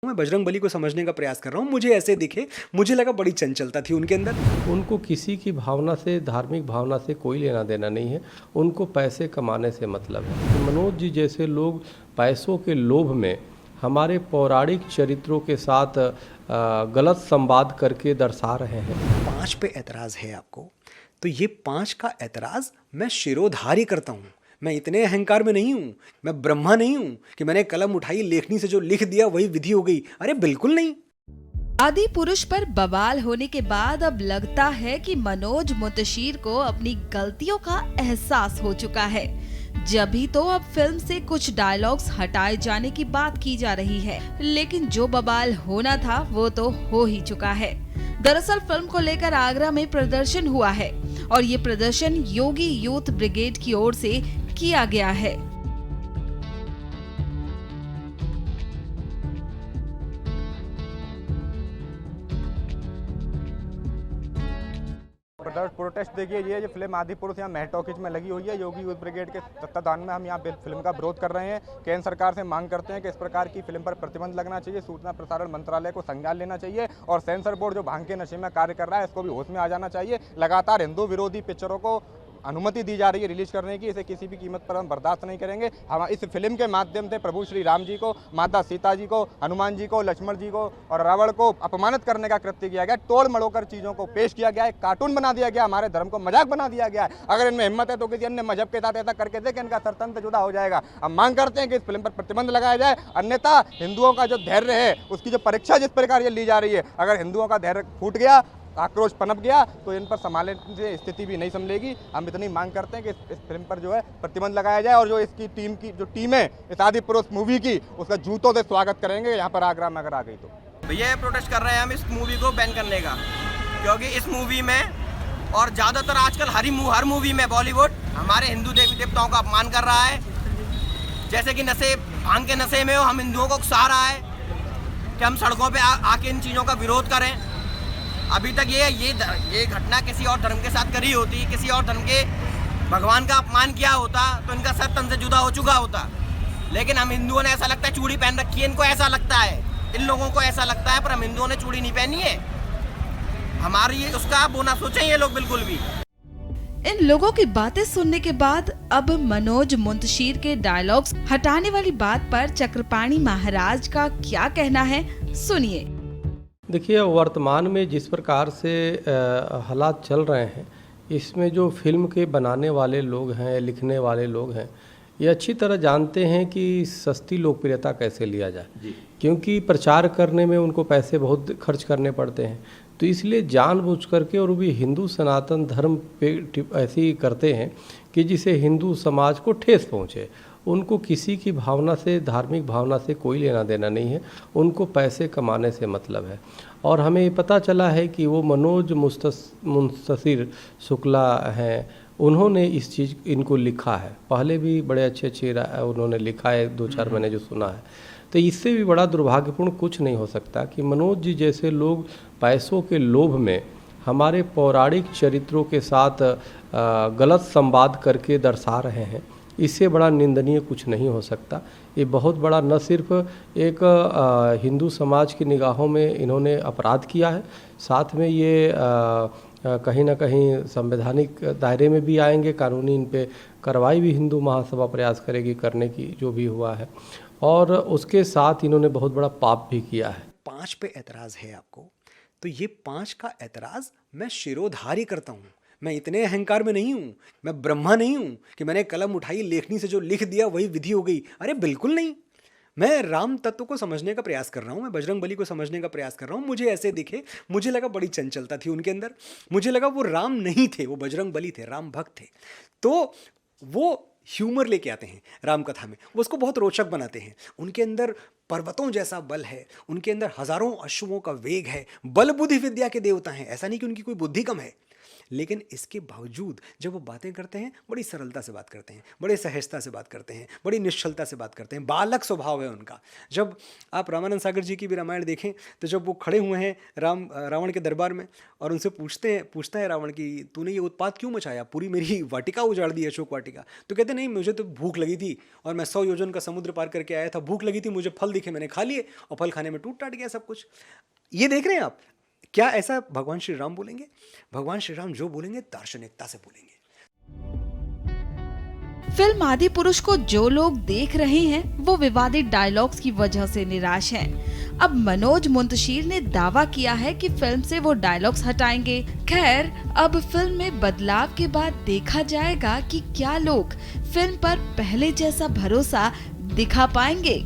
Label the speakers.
Speaker 1: मैं बजरंगबली को समझने का प्रयास कर रहा हूँ। मुझे ऐसे दिखे, मुझे लगा बड़ी चंचलता थी उनके अंदर।
Speaker 2: उनको किसी की भावना से, धार्मिक भावना से कोई लेना देना नहीं है। उनको पैसे कमाने से मतलब है। मनोज जी जैसे लोग पैसों के लोभ में हमारे पौराणिक चरित्रों के साथ गलत संवाद करके दर्शा रहे हैं।
Speaker 1: 5 पे ऐतराज़ है आपको, तो ये 5 का ऐतराज़ मैं शिरोधार्य करता हूँ। मैं इतने अहंकार में नहीं हूँ, मैं ब्रह्मा नहीं हूँ कि मैंने कलम उठाई, लेखनी से जो लिख दिया वही विधि हो गई। अरे बिल्कुल नहीं।
Speaker 3: आदि पुरुष पर बवाल होने के बाद अब लगता है कि मनोज मुंतशिर को अपनी गलतियों का एहसास हो चुका है। जब भी तो अब फिल्म से कुछ डायलॉग्स हटाए जाने की बात की जा रही है, लेकिन जो बवाल होना था वो तो हो ही चुका है। दरअसल फिल्म को लेकर आगरा में प्रदर्शन हुआ है और ये प्रदर्शन योगी यूथ ब्रिगेड की ओर से किया गया है।
Speaker 4: प्रोटेस्ट देखिए, ये जो फिल्म आदि पुरुष यहाँ मेहर टॉकीज में लगी हुई है, योगी यूथ ब्रिगेड के तत्वाधान में हम यहाँ फिल्म का विरोध कर रहे हैं। केंद्र सरकार से मांग करते हैं कि इस प्रकार की फिल्म पर प्रतिबंध लगना चाहिए, सूचना प्रसारण मंत्रालय को संज्ञान लेना चाहिए और सेंसर बोर्ड जो भांग के नशे में कार्य कर रहा है इसको भी होश में आ जाना चाहिए। लगातार हिंदू विरोधी पिक्चरों को अनुमति दी जा रही है रिलीज करने की, इसे किसी भी कीमत पर हम बर्दाश्त नहीं करेंगे। हम इस फिल्म के माध्यम से प्रभु श्री राम जी को, माता सीता जी को, हनुमान जी को, लक्ष्मण जी को और रावण को अपमानित करने का कृत्य किया गया। तोड़ मड़ोकर चीज़ों को पेश किया गया है, कार्टून बना दिया गया, हमारे धर्म को मजाक बना दिया गया है। अगर इनमें हिम्मत है तो किसी अन्य मजहब के साथ ऐसा करके देखें, इनका सरतंत्र जुदा हो जाएगा। हम मांग करते हैं कि इस फिल्म पर प्रतिबंध लगाया जाए, अन्यथा हिंदुओं का जो धैर्य है उसकी जो परीक्षा जिस प्रकार ये ली जा रही है, अगर हिंदुओं का धैर्य फूट गया, आक्रोश पनप गया तो इन पर संभालने से स्थिति भी नहीं संभलेगी। हम इतनी मांग करते हैं कि इस फिल्म पर जो है प्रतिबंध लगाया जाए और जो इसकी टीम है इस आदि पुरुष मूवी की, उसका जूतों से स्वागत करेंगे यहाँ पर आगरा में अगर आ गई तो।
Speaker 5: भैया ये प्रोटेस्ट कर रहे हैं हम इस मूवी को बैन करने का, क्योंकि इस मूवी में और ज़्यादातर आजकल हर मूवी में बॉलीवुड हमारे हिंदू देवी देवताओं का अपमान कर रहा है। जैसे कि नशे, भांग के नशे में हम हिंदुओं को उकसा रहा है कि हम सड़कों पर आके इन चीज़ों का विरोध करें। अभी तक ये घटना किसी और धर्म के साथ करी होती, किसी और धर्म के भगवान का अपमान किया होता तो इनका सर तन से जुदा हो चुका होता। लेकिन हम हिंदुओं ने, ऐसा लगता है चूड़ी पहन रखी है, इनको ऐसा लगता है, इन लोगों को ऐसा लगता है, पर हम हिंदुओं ने चूड़ी नहीं पहनी है। हमारी उसका वो ना सोचें ये लोग बिल्कुल भी।
Speaker 3: इन लोगों की बातें सुनने के बाद अब मनोज मुंतशिर के डायलॉग्स हटाने वाली बात पर चक्रपाणी महाराज का क्या कहना है, सुनिए।
Speaker 2: देखिए, वर्तमान में जिस प्रकार से हालात चल रहे हैं, इसमें जो फिल्म के बनाने वाले लोग हैं, लिखने वाले लोग हैं, ये अच्छी तरह जानते हैं कि सस्ती लोकप्रियता कैसे लिया जाए, क्योंकि प्रचार करने में उनको पैसे बहुत खर्च करने पड़ते हैं। तो इसलिए जानबूझ करके और भी हिंदू सनातन धर्म पे ऐसे ही करते हैं कि जिसे हिंदू समाज को ठेस पहुँचे। उनको किसी की भावना से, धार्मिक भावना से कोई लेना देना नहीं है। उनको पैसे कमाने से मतलब है। और हमें पता चला है कि वो मनोज मुंतशिर शुक्ला हैं, उन्होंने इस चीज़ इनको लिखा है। पहले भी बड़े अच्छे उन्होंने लिखा है, 2-4 मैंने जो सुना है। तो इससे भी बड़ा दुर्भाग्यपूर्ण कुछ नहीं हो सकता कि मनोज जी जैसे लोग पैसों के लोभ में हमारे पौराणिक चरित्रों के साथ गलत संवाद करके दर्शा रहे हैं। इससे बड़ा निंदनीय कुछ नहीं हो सकता। ये बहुत बड़ा न सिर्फ एक हिंदू समाज की निगाहों में इन्होंने अपराध किया है, साथ में ये कहीं ना कहीं संवैधानिक दायरे में भी आएंगे। कानूनी इन पे कार्रवाई भी हिंदू महासभा प्रयास करेगी करने की, जो भी हुआ है। और उसके साथ इन्होंने बहुत बड़ा पाप भी किया है।
Speaker 1: 5 पे ऐतराज़ है आपको, तो ये 5 का ऐतराज़ मैं शिरोधार्य करता हूँ। मैं इतने अहंकार में नहीं हूँ, मैं ब्रह्मा नहीं हूँ कि मैंने कलम उठाई, लेखनी से जो लिख दिया वही विधि हो गई। अरे बिल्कुल नहीं। मैं राम तत्व को समझने का प्रयास कर रहा हूँ, मैं बजरंगबली को समझने का प्रयास कर रहा हूँ। मुझे ऐसे दिखे, मुझे लगा बड़ी चंचलता थी उनके अंदर। मुझे लगा वो राम नहीं थे, वो बजरंगबली थे, राम भक्त थे। तो वो ह्यूमर लेके आते हैं राम कथा में, वो उसको बहुत रोचक बनाते हैं। उनके अंदर पर्वतों जैसा बल है, उनके अंदर हजारों अश्वों का वेग है। बल बुद्धि विद्या के देवता हैं, ऐसा नहीं कि उनकी कोई बुद्धि कम है। लेकिन इसके बावजूद जब वो बातें करते हैं बड़ी सरलता से बात करते हैं, बड़े सहजता से बात करते हैं, बड़ी निश्चलता से बात करते हैं, बालक स्वभाव है उनका। जब आप रामानंद सागर जी की भी रामायण देखें तो जब वो खड़े हुए हैं रावण के दरबार में और उनसे पूछता है रावण कि तूने ये उत्पात क्यों मचाया, पूरी मेरी वाटिका उजाड़ दी, अशोक वाटिका। तो कहते नहीं, मुझे तो भूख लगी थी और मैं 100 योजन का समुद्र पार करके आया था, भूख लगी थी, मुझे फल दिखे, मैंने खा लिए और फल खाने में टूट टाट गया सब कुछ। ये देख रहे हैं आप, क्या ऐसा भगवान श्री राम बोलेंगे? भगवान श्री राम जो बोलेंगे दार्शनिकता से बोलेंगे।
Speaker 3: फिल्म आदि पुरुष को जो लोग देख रहे हैं वो विवादित डायलॉग्स की वजह से निराश हैं। अब मनोज मुंतशिर ने दावा किया है कि फिल्म से वो डायलॉग्स हटाएंगे। खैर, अब फिल्म में बदलाव के बाद देखा जाएगा कि क्या लोग फिल्म पर पहले जैसा भरोसा दिखा पाएंगे।